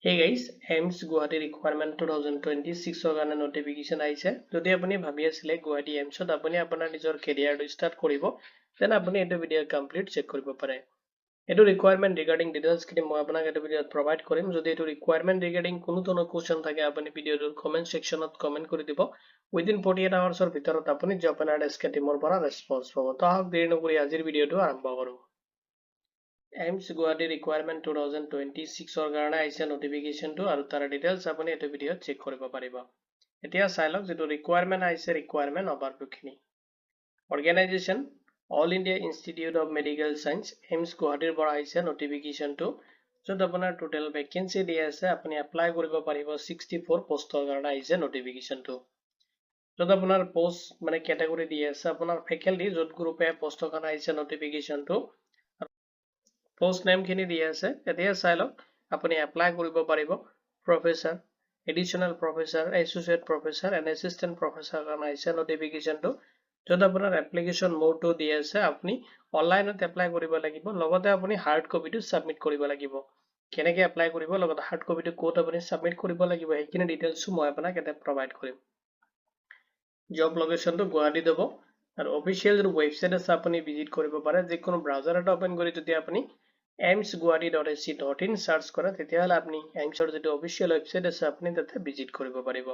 Hey guys, AIMS Guwahati requirement 2026 ৰ কাৰণে notification আহিছে যদি আপুনি ভাবি আছিলে Guwahati AIMS ত আপুনি আপোনাৰ নিজৰ career start কৰিব তেনে আপুনি এইটো ভিডিও কমপ্লিট চেক কৰিব পাৰে এইটো requirement regarding details খিনি মই আপোনাক এইটো ভিডিওত provide কৰিম যদি এইটো requirement regarding কোনো ধৰণৰ question থাকে আপুনি ভিডিওৰ comment section ত comment কৰি দিব within 48 hours ৰ ভিতৰত আপুনি job and SK টিমৰ পৰা response পাব তো আহক দেৰি নকৰি আজিৰ ভিডিওটো আৰম্ভ কৰো AIMS Guwahati requirement 2026 ৰ কাৰণে আহিছে notification টো আৰু তাৰ details আপুনি এইটো ভিডিওত চেক কৰিব পাৰিব এতিয়া চাই লওক যেটো requirement আহিছে requirement overview খিনি organization All India Institute of Medical Science AIMS Guwahati ৰ পৰা আহিছে notification টো যত আপোনাৰ total vacancy দিয়া আছে আপুনি apply কৰিব পাৰিব 64 পোষ্টৰ কাৰণে আহিছে notification টো যত আপোনাৰ post মানে category দিয়া আছে আপোনাৰ faculty যত গ্ৰুপে পোষ্টৰ কাৰণে আহিছে notification টো post name খিনি দিয়া আছে এতিয়া চাই লওক আপুনি এপ্লাই কৰিব পাৰিব professor additional professor associate professor and assistant professor কাৰণে আহিছে notification টো যত আপোনাৰ application mode টো দিয়া আছে আপুনি অনলাইনত এপ্লাই কৰিব লাগিব লগতে আপুনি হাৰ্ড কপিটো সাবমিট কৰিব লাগিব কেনেকৈ এপ্লাই কৰিব লগতে হাৰ্ড কপিটো কোড আপুনি সাবমিট কৰিব লাগিব এইখিনি ডিটেইলছ মই আপোনাক এটা প্ৰভাইড কৰিম জব লোকেশনটো গুৱাহাটী দেব আৰু অফিচিয়েল যে ওয়েবসাইট আছে আপুনি ভিজিট কৰিব পাৰে যিকোনো ব্ৰাউজাৰ এটা ওপেন কৰি যদি আপুনি aimsguwahati.ac.in সাৰ্চ কৰে তেতিয়াহলে আপনি AIMS ৰ যেটো অফিচিয়েল ওয়েবসাইট আছে আপনি তাতে ভিজিট কৰিব পাৰিব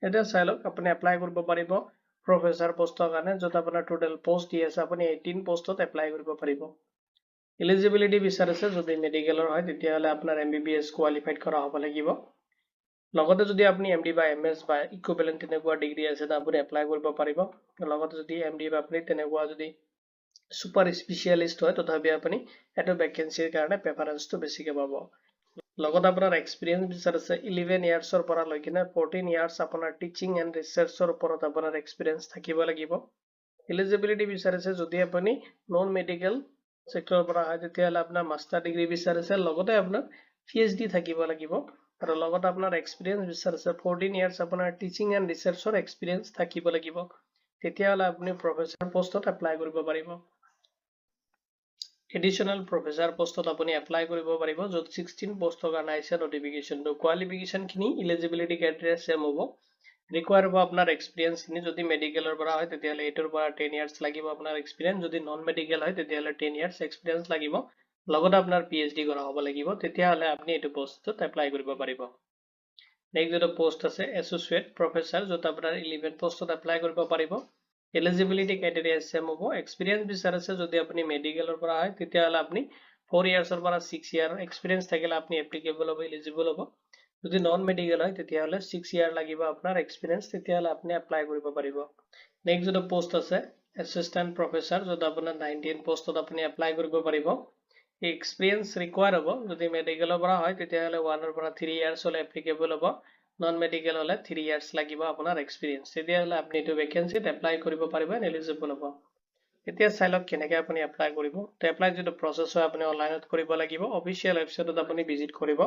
এটা চাই লওক আপুনি এপ্লাই কৰিব পাৰিব প্ৰফেসৰ পোষ্টৰ কাৰণে যত আপোনাৰ টোটাল পোষ্ট দি আছে আপুনি 18 পোষ্টত এপ্লাই কৰিব পাৰিব এলিজিবিলিটি বিচাৰিছে যদি মেডিকেলৰ হয় তেতিয়াহলে আপোনাৰ MBBS কোৱালিফাইড কৰা হ'ব লাগিব লগতে যদি আপনি MD বা MS বা ইকুইভ্যালেন্ট তেনেকুৱা ডিগ্ৰী আছে তা আপুনি এপ্লাই কৰিব পাৰিব লগতে যদি MD বা আপনি তেনেকুৱা যদি super specialist হয় তথাপি আপুনি এটো ভ্যাকেন্সিৰ কাৰণে প্ৰেফাৰেন্সটো বেছিকে পাব লগত আপোনাৰ এক্সপেৰিয়েন্স বিচাৰিছে 11 ইয়াৰ্ছৰ পৰা লৈ কিনে 14 ইয়াৰ্ছ আপোনাৰ টিচিং এণ্ড ৰিসাৰ্চৰ ওপৰত আপোনাৰ এক্সপেৰিয়েন্স থাকিব লাগিব এলিজিবিলিটি বিচাৰিছে যদি আপুনি নন মেডিকেল সেক্টৰৰ পৰা হয় তেতিয়াহলে আপোনাৰ মাষ্টাৰ ডিগ্ৰী বিচাৰিছে লগতে আপোনাৰ PhD থাকিব লাগিব আৰু লগত আপোনাৰ এক্সপেৰিয়েন্স বিচাৰিছে 14 ইয়াৰ্ছ আপোনাৰ টিচিং এণ্ড ৰিসাৰ্চৰ এক্সপেৰিয়েন্স থাকিব লাগিব তেতিয়াহলে আপুনি প্ৰফেসৰ পোষ্টত এপ্লাই কৰিব পাৰিব Additional professor postত আপুনি এপ্লাই কৰিব পাৰিব যত 16 পোষ্টৰ কাৰণে আহিছে notification টো qualification খিনি eligibility criteria same হ'ব require হ'ব আপোনাৰ experience খিনি যদি মেডিকেলৰ পৰা হয় তেতিয়াহলে এটোৰ পৰা 10 years লাগিব আপোনাৰ experience যদি নন মেডিকেল হয় তেতিয়াহলে 10 years experience লাগিব লগত আপোনাৰ PhD কৰা হ'ব লাগিব তেতিয়াহলে আপুনি এটো পোষ্টত এপ্লাই কৰিব পাৰিব নেক্সট যেটো পোষ্ট আছে associate professor যত আপোনাৰ 11 পোষ্টত এপ্লাই কৰিব পাৰিব Eligibility criteria same হ'ব experience বিচাৰিছে যদি আপুনি মেডিকেলৰ পৰা হয় তেতিয়াহলে আপুনি 4 ইয়াৰ্ছৰ পৰা 6 ইয়াৰ এক্সপেৰিয়েন্স থাকিলে আপুনি এপ্লিকেবল হ'ব এলিজিবল হ'ব যদি নন মেডিকেল হয় তেতিয়াহলে 6 ইয়াৰ লাগিব আপোনাৰ এক্সপেৰিয়েন্স তেতিয়াহলে আপুনি এপ্লাই কৰিব পাৰিব নেক্সট যেটো পোষ্ট আছে assistant professor যত আপোনাৰ 19 পোষ্টত আপুনি এপ্লাই কৰিব পাৰিব এক্সপেৰিয়েন্স ৰিকোয়াৰ হ'ব যদি মেডিকেলৰ পৰা হয় তেতিয়াহলে 1 ৰ পৰা 3 ইয়াৰ্ছ হলে এপ্লিকেবল হ'ব নন মেডিকেল হলে 3 ইয়াৰ্ছ লাগিব আপোনাৰ এক্সপেৰিয়েন্স তেতিয়াহলে আপুনি এটো ভ্যাকেন্সিত এপ্লাই কৰিব পাৰিব এলিজিবল হ'ব এতিয়া চাই লওক কেনেকৈ আপুনি এপ্লাই কৰিব তো এপ্লাই যেটো প্ৰসেস হয় আপুনি অনলাইনত কৰিব লাগিব অফিচিয়েল ওয়েবসাইটত আপুনি ভিজিট কৰিব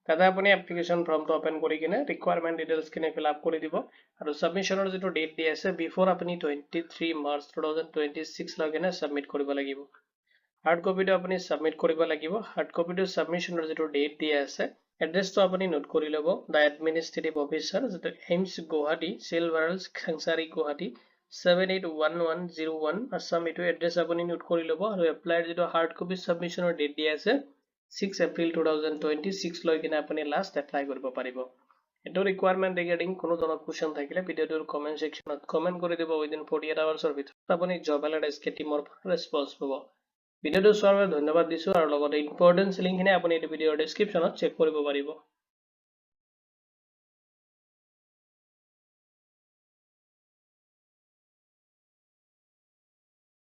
তাতে আপুনি এপ্লিকেশন ফৰ্মটো ওপেন কৰি কিনে ৰিকোয়াৰমেন্ট ডিটেইলছ খিনি ফিল আপ কৰি দিব আৰু সাবমিশনৰ যেটো ডেট দি আছে বিফোৰ আপুনি 23 মাৰ্চ 2026 লৈকে সাবমিট কৰিব লাগিব হাৰ্ড কপিটো আপুনি সাবমিট কৰিব লাগিব হাৰ্ড কপিটো সাবমিশনৰ যেটো ডেট দি আছে এড্ৰেছটো আপুনি নোট কৰি লব দা এডমিনিষ্ট্ৰেটিভ অফিচাৰ যেটো AIMS Guwahati Silverals Khangsari Guwahati 781101 Assam এটো এড্ৰেছ আপুনি নোট কৰি লব আৰু এপ্লাইৰ যেটো হাৰ্ড কপি সাবমিশনৰ ডেট দি আছে 6 এপ্ৰিল 2026 লৈ কিনে আপুনি লাষ্ট এপ্লাই কৰিব পাৰিব এটো ৰিকোয়াৰমেন্ট ৰিগাৰ্ডিং কোনো ধৰণৰ কোৱেশ্চন থাকিলে ভিডিওটোৰ কমেন্ট সেকশনত কমেন্ট কৰি দিব উইদিন 48 আৱাৰ্ছৰ ভিতৰত আপুনি জব এলাৰ্ট SK টিমৰ ৰেসপন্স পাব ভিডিওটো চোৱাৰ বাবে ধন্যবাদ দিছো আৰু লগতে ইম্পৰ্টেন্ট লিংকখিনি আপুনি এই ভিডিওৰ ডেসক্ৰিপচনত চেক কৰিব পাৰিব